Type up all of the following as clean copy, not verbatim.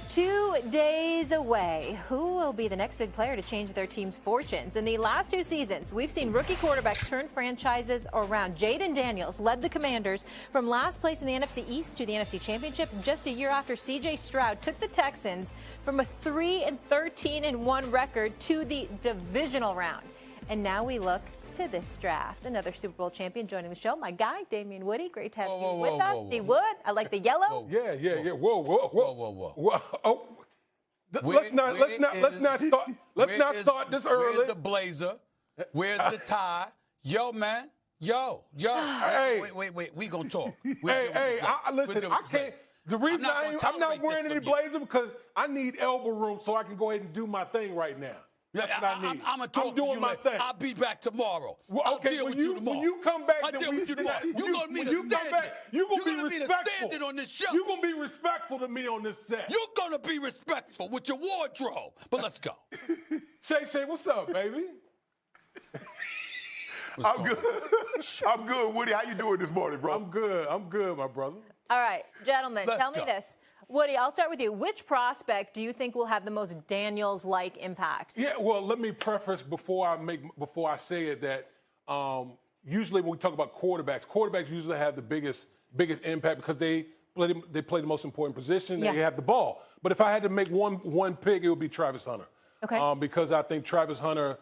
2 days away. Who will be the next big player to change their team's fortunes? In the last 2 seasons, we've seen rookie quarterbacks turn franchises around. Jayden Daniels led the Commanders from last place in the NFC East to the NFC Championship just a year after C.J. Stroud took the Texans from a 3-13-1 record to the divisional round. And now we look to this draft. Another Super Bowl champion joining the show, my guy, Damien Woody. Great to have you with us. The Wood. I like the yellow. Yeah. Whoa. Oh, let's not start this early. Where's the blazer? Where's the tie? Yo, man. Yo. Hey. Wait. We gonna talk. Listen. I can't. The reason I'm not wearing any blazer because I need elbow room so I can go ahead and do my thing right now. That's what I need. I'm doing my thing. I'll be back tomorrow. Well, okay, when you come back, I'll deal with you tomorrow. You're going to be respectful on this show. You're going to be respectful to me on this set. You're going to be respectful with your wardrobe. But let's go. Shay, what's up, baby? I'm good, Woody. How you doing this morning, bro? I'm good, my brother. All right, gentlemen, tell me this. Woody, I'll start with you. Which prospect do you think will have the most Daniels-like impact? Yeah, well, let me preface before I say it that usually when we talk about quarterbacks usually have the biggest impact because they play the most important position. Yeah. They have the ball. But if I had to make one pick, it would be Travis Hunter. Okay. Because I think Travis Hunter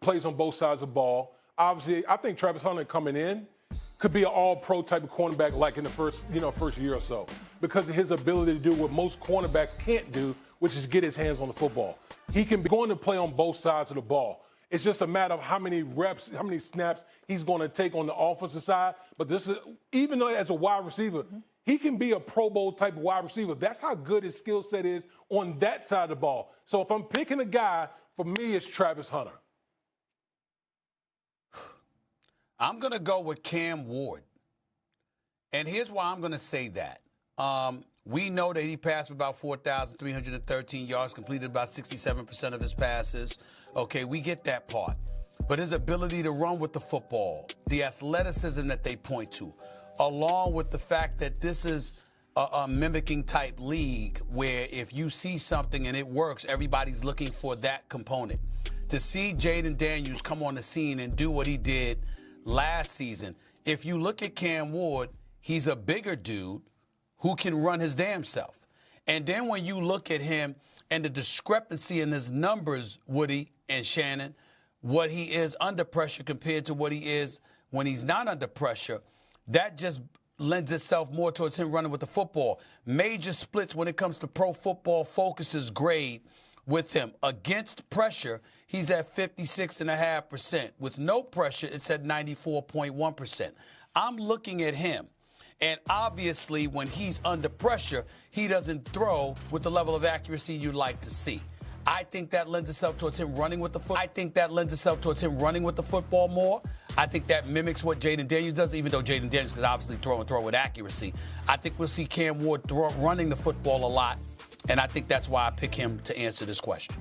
plays on both sides of the ball. Obviously, I think Travis Hunter coming in could be an all-pro type of cornerback like in the first year or so because of his ability to do what most cornerbacks can't do, which is get his hands on the football. He can be going to play on both sides of the ball. It's just a matter of how many reps, how many snaps he's going to take on the offensive side. But this is, even though as a wide receiver, he can be a Pro Bowl type of wide receiver. That's how good his skill set is on that side of the ball. So if I'm picking a guy, for me, it's Travis Hunter. I'm going to go with Cam Ward. And here's why I'm going to say that. We know that he passed for about 4,313 yards, completed about 67% of his passes. Okay, we get that part. But his ability to run with the football, the athleticism that they point to, along with the fact that this is a mimicking type league where if you see something and it works, everybody's looking for that component. To see Jayden Daniels come on the scene and do what he did last season, if you look at Cam Ward, he's a bigger dude who can run his damn self. And then when you look at him and the discrepancy in his numbers, Woody and Shannon, what he is under pressure compared to what he is when he's not under pressure, that just lends itself more towards him running with the football. Major splits when it comes to Pro Football Focus's grade with him. Against pressure, he's at 56.5%. With no pressure, it's at 94.1%. I'm looking at him. And obviously, when he's under pressure, he doesn't throw with the level of accuracy you'd like to see. I think that lends itself towards him running with the football. More. I think that mimics what Jayden Daniels does, even though Jayden Daniels can obviously throw with accuracy. I think we'll see Cam Ward running the football a lot, and I think that's why I pick him to answer this question.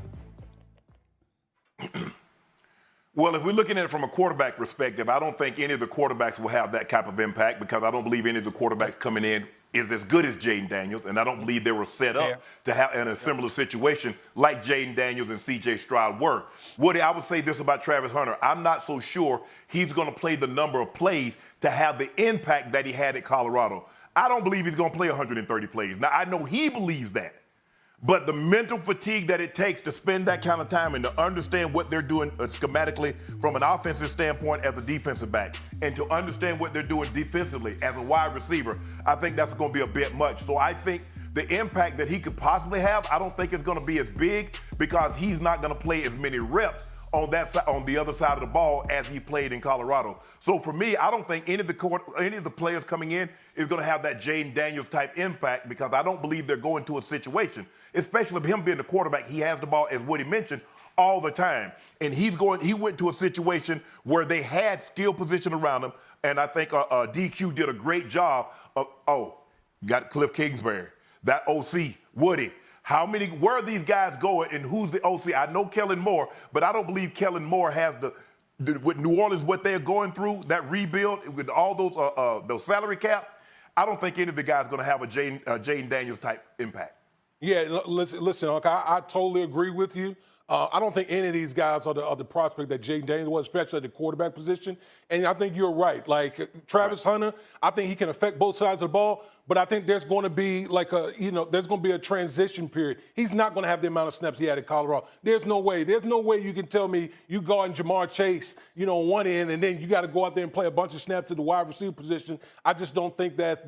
Well, if we're looking at it from a quarterback perspective, I don't think any of the quarterbacks will have that type of impact because I don't believe any of the quarterbacks coming in is as good as Jayden Daniels, and I don't believe they were set up to have in a similar situation like Jayden Daniels and C.J. Stroud were. Woody, I would say this about Travis Hunter. I'm not so sure he's going to play the number of plays to have the impact that he had at Colorado. I don't believe he's going to play 130 plays. Now, I know he believes that. But the mental fatigue that it takes to spend that kind of time and to understand what they're doing schematically from an offensive standpoint as a defensive back and to understand what they're doing defensively as a wide receiver, I think that's going to be a bit much. So I think the impact that he could possibly have, I don't think it's going to be as big because he's not going to play as many reps on that side, on the other side of the ball as he played in Colorado. So for me, I don't think any of the players coming in is going to have that Jayden Daniels type impact because I don't believe they're going to a situation, especially with him being the quarterback. He has the ball, as Woody mentioned, all the time. And he went to a situation where they had skill position around him. And I think DQ did a great job of, got Cliff Kingsbury, that OC, Woody. Where are these guys going and who's the OC? I know Kellen Moore, but I don't believe Kellen Moore has with New Orleans, what they're going through, that rebuild with all those salary cap. I don't think any of the guys are going to have a Jayden Daniels type impact. Yeah, listen, Unc, I totally agree with you. I don't think any of these guys are the prospect that Jayden Daniels was, especially at the quarterback position. And I think you're right. Like Travis Hunter, I think he can affect both sides of the ball, but I think there's going to be there's going to be a transition period. He's not going to have the amount of snaps he had at Colorado. There's no way you can tell me you guard Jamar Chase, on one end, and then you got to go out there and play a bunch of snaps at the wide receiver position. I just don't think that's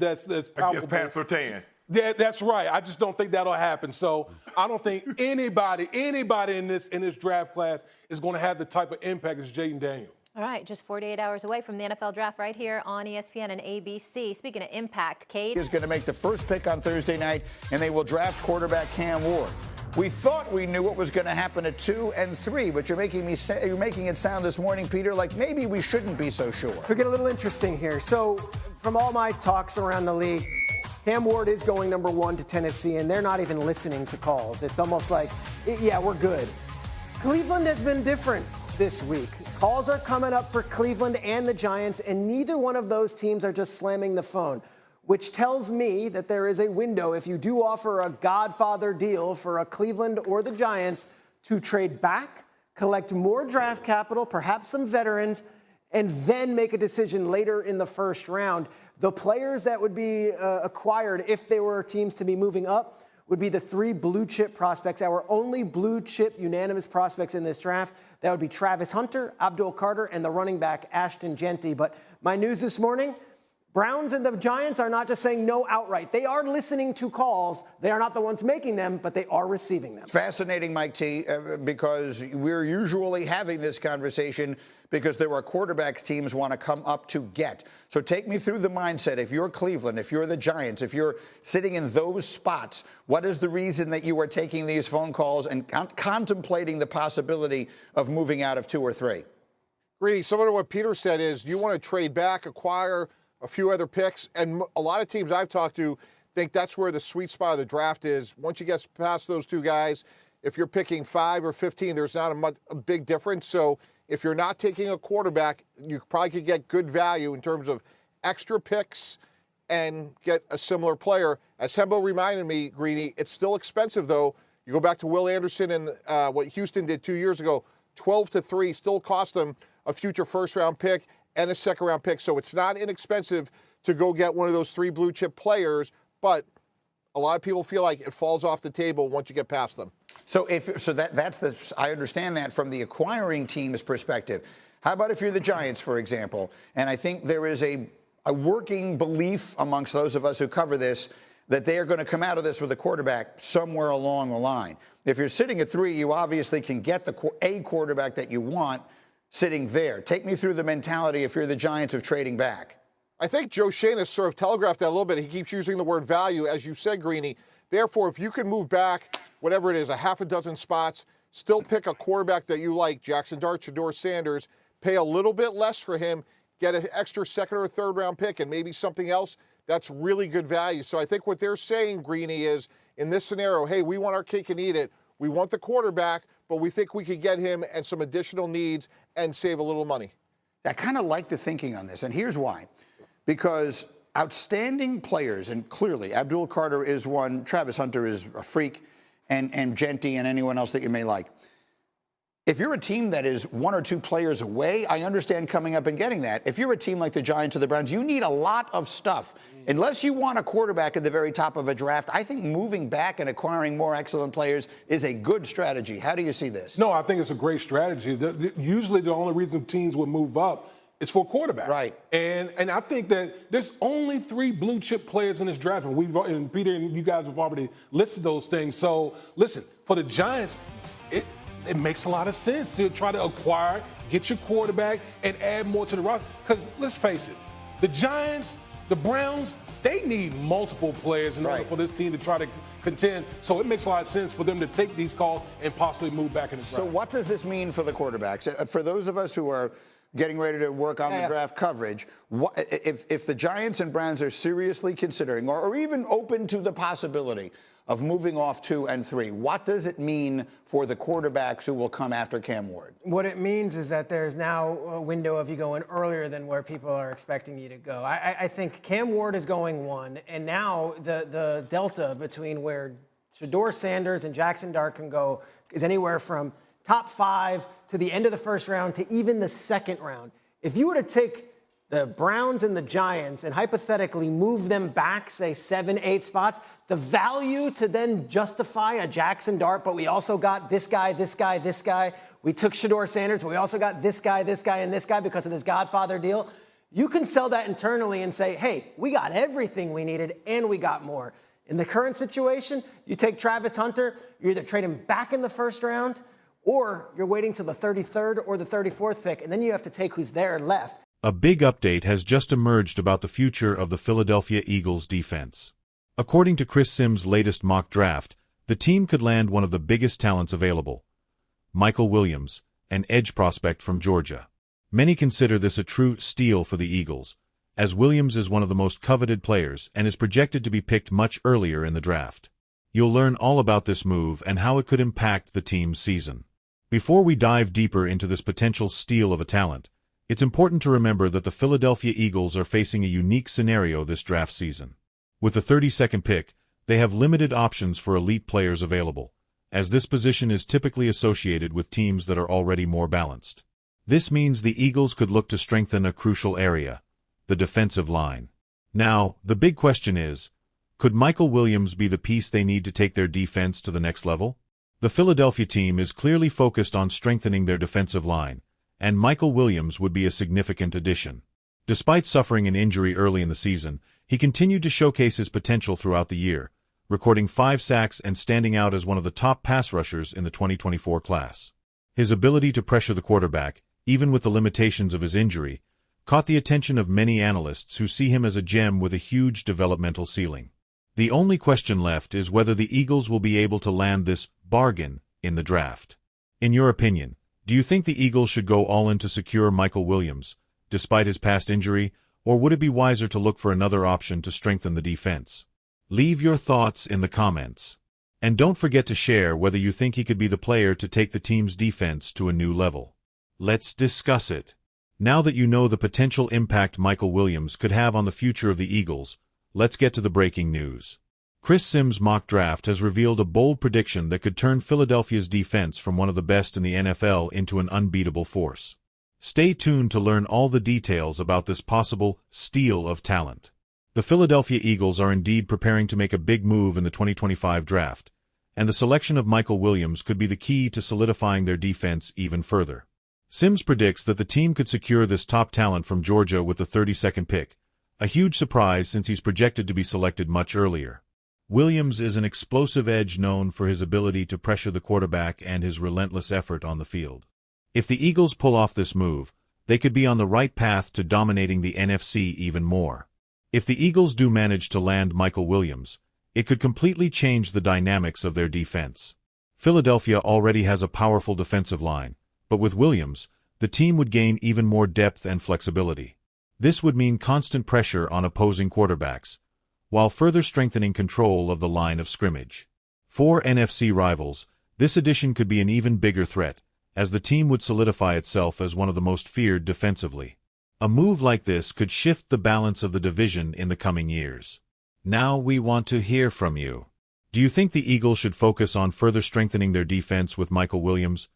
powerful. Pat Surtain. Yeah, that's right. I just don't think that'll happen. So I don't think anybody in this draft class is going to have the type of impact as Jayden Daniels. All right, just 48 hours away from the NFL Draft right here on ESPN and ABC. Speaking of impact, Cade is going to make the first pick on Thursday night, and they will draft quarterback Cam Ward. We thought we knew what was going to happen at 2 and 3, but you're making it sound this morning, Peter, like maybe we shouldn't be so sure. We get a little interesting here. So from all my talks around the league, Cam Ward is going number 1 to Tennessee, and they're not even listening to calls. It's almost like, yeah, we're good. Cleveland has been different this week. Calls are coming up for Cleveland and the Giants, and neither one of those teams are just slamming the phone, which tells me that there is a window, if you do offer a Godfather deal for a Cleveland or the Giants, to trade back, collect more draft capital, perhaps some veterans, and then make a decision later in the first round. The players that would be acquired if they were teams to be moving up would be the 3 blue chip prospects, our only blue chip unanimous prospects in this draft. That would be Travis Hunter, Abdul Carter, and the running back Ashton Jeanty. But my news this morning, Browns and the Giants are not just saying no outright. They are listening to calls. They are not the ones making them, but they are receiving them. Fascinating, Mike T, because we're usually having this conversation because there are quarterbacks teams want to come up to get. So take me through the mindset. If you're Cleveland, if you're the Giants, if you're sitting in those spots, what is the reason that you are taking these phone calls and contemplating the possibility of moving out of 2 or 3? Greedy, similar to what Peter said is you want to trade back, acquire a few other picks, and a lot of teams I've talked to think that's where the sweet spot of the draft is. Once you get past those 2 guys, if you're picking 5 or 15, there's not a big difference. So if you're not taking a quarterback, you probably could get good value in terms of extra picks and get a similar player. As Hembo reminded me, Greeny, it's still expensive, though. You go back to Will Anderson and what Houston did 2 years ago, 12-3 still cost them a future first-round pick and a second-round pick. So it's not inexpensive to go get one of those 3 blue-chip players, but a lot of people feel like it falls off the table once you get past them. So I understand that from the acquiring team's perspective. How about if you're the Giants, for example? And I think there is a working belief amongst those of us who cover this that they are going to come out of this with a quarterback somewhere along the line. If you're sitting at 3, you obviously can get a quarterback that you want sitting there. Take me through the mentality if you're the Giants of trading back. I think Joe Schoen has sort of telegraphed that a little bit. He keeps using the word value, as you said, Greeny. Therefore, if you can move back, whatever it is, a half a dozen spots, still pick a quarterback that you like, Jackson Dart, Shedeur Sanders, pay a little bit less for him, get an extra second or third round pick and maybe something else, that's really good value. So I think what they're saying, Greeny, is in this scenario, hey, we want our cake and eat it. We want the quarterback, but we think we could get him and some additional needs and save a little money. I kind of like the thinking on this, and here's why. Because outstanding players, and clearly Abdul Carter is one, Travis Hunter is a freak, and Jeanty and anyone else that you may like. If you're a team that is 1 or 2 players away, I understand coming up and getting that. If you're a team like the Giants or the Browns, you need a lot of stuff. Unless you want a quarterback at the very top of a draft, I think moving back and acquiring more excellent players is a good strategy. How do you see this? No, I think it's a great strategy. Usually the only reason teams would move up is for a quarterback. Right. And I think that there's only 3 blue chip players in this draft. And Peter and you guys have already listed those things. So listen, for the Giants, it makes a lot of sense to try to acquire, get your quarterback, and add more to the roster. Because let's face it, the Giants, the Browns, they need multiple players in order for this team to try to contend. So it makes a lot of sense for them to take these calls and possibly move back in the draft. So what does this mean for the quarterbacks? For those of us who are getting ready to work on the draft coverage, if the Giants and Browns are seriously considering or even open to the possibility of moving off 2 and 3, what does it mean for the quarterbacks who will come after Cam Ward? What it means is that there's now a window of you going earlier than where people are expecting you to go. I think Cam Ward is going 1, and now the delta between where Shedeur Sanders and Jackson Dart is anywhere from top 5 to the end of the first round to even the second round. If you were to take the Browns and the Giants and hypothetically move them back, say 7, 8 spots, the value to then justify a Jackson Dart, but we also got this guy, this guy, this guy. We took Shedeur Sanders, but we also got this guy, and this guy because of this Godfather deal. You can sell that internally and say, hey, we got everything we needed and we got more. In the current situation, you take Travis Hunter, you either trade him back in the first round or you're waiting till the 33rd or the 34th pick, and then you have to take who's there left. A big update has just emerged about the future of the Philadelphia Eagles defense. According to Chris Sims' latest mock draft, the team could land one of the biggest talents available, Michael Williams, an edge prospect from Georgia. Many consider this a true steal for the Eagles, as Williams is one of the most coveted players and is projected to be picked much earlier in the draft. You'll learn all about this move and how it could impact the team's season. Before we dive deeper into this potential steal of a talent, it's important to remember that the Philadelphia Eagles are facing a unique scenario this draft season. With the 32nd pick, they have limited options for elite players available, as this position is typically associated with teams that are already more balanced. This means the Eagles could look to strengthen a crucial area, the defensive line. Now, the big question is, could Michael Williams be the piece they need to take their defense to the next level? The Philadelphia team is clearly focused on strengthening their defensive line, and Michael Williams would be a significant addition. Despite suffering an injury early in the season, he continued to showcase his potential throughout the year, recording 5 sacks and standing out as one of the top pass rushers in the 2024 class. His ability to pressure the quarterback, even with the limitations of his injury, caught the attention of many analysts who see him as a gem with a huge developmental ceiling. The only question left is whether the Eagles will be able to land this bargain in the draft. In your opinion, do you think the Eagles should go all in to secure Michael Williams, despite his past injury, or would it be wiser to look for another option to strengthen the defense? Leave your thoughts in the comments. And don't forget to share whether you think he could be the player to take the team's defense to a new level. Let's discuss it. Now that you know the potential impact Michael Williams could have on the future of the Eagles, let's get to the breaking news. Chris Sims' mock draft has revealed a bold prediction that could turn Philadelphia's defense from one of the best in the NFL into an unbeatable force. Stay tuned to learn all the details about this possible steal of talent. The Philadelphia Eagles are indeed preparing to make a big move in the 2025 draft, and the selection of Michael Williams could be the key to solidifying their defense even further. Sims predicts that the team could secure this top talent from Georgia with the 32nd pick, a huge surprise since he's projected to be selected much earlier. Williams is an explosive edge known for his ability to pressure the quarterback and his relentless effort on the field. If the Eagles pull off this move, they could be on the right path to dominating the NFC even more. If the Eagles do manage to land Michael Williams, it could completely change the dynamics of their defense. Philadelphia already has a powerful defensive line, but with Williams, the team would gain even more depth and flexibility. This would mean constant pressure on opposing quarterbacks, while further strengthening control of the line of scrimmage. For NFC rivals, this addition could be an even bigger threat, as the team would solidify itself as one of the most feared defensively. A move like this could shift the balance of the division in the coming years. Now we want to hear from you. Do you think the Eagles should focus on further strengthening their defense with Michael Williams,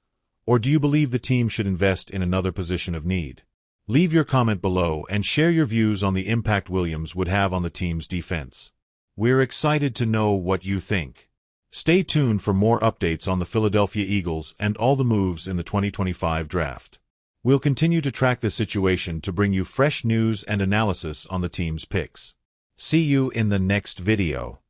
or do you believe the team should invest in another position of need? Leave your comment below and share your views on the impact Williams would have on the team's defense. We're excited to know what you think. Stay tuned for more updates on the Philadelphia Eagles and all the moves in the 2025 draft. We'll continue to track the situation to bring you fresh news and analysis on the team's picks. See you in the next video.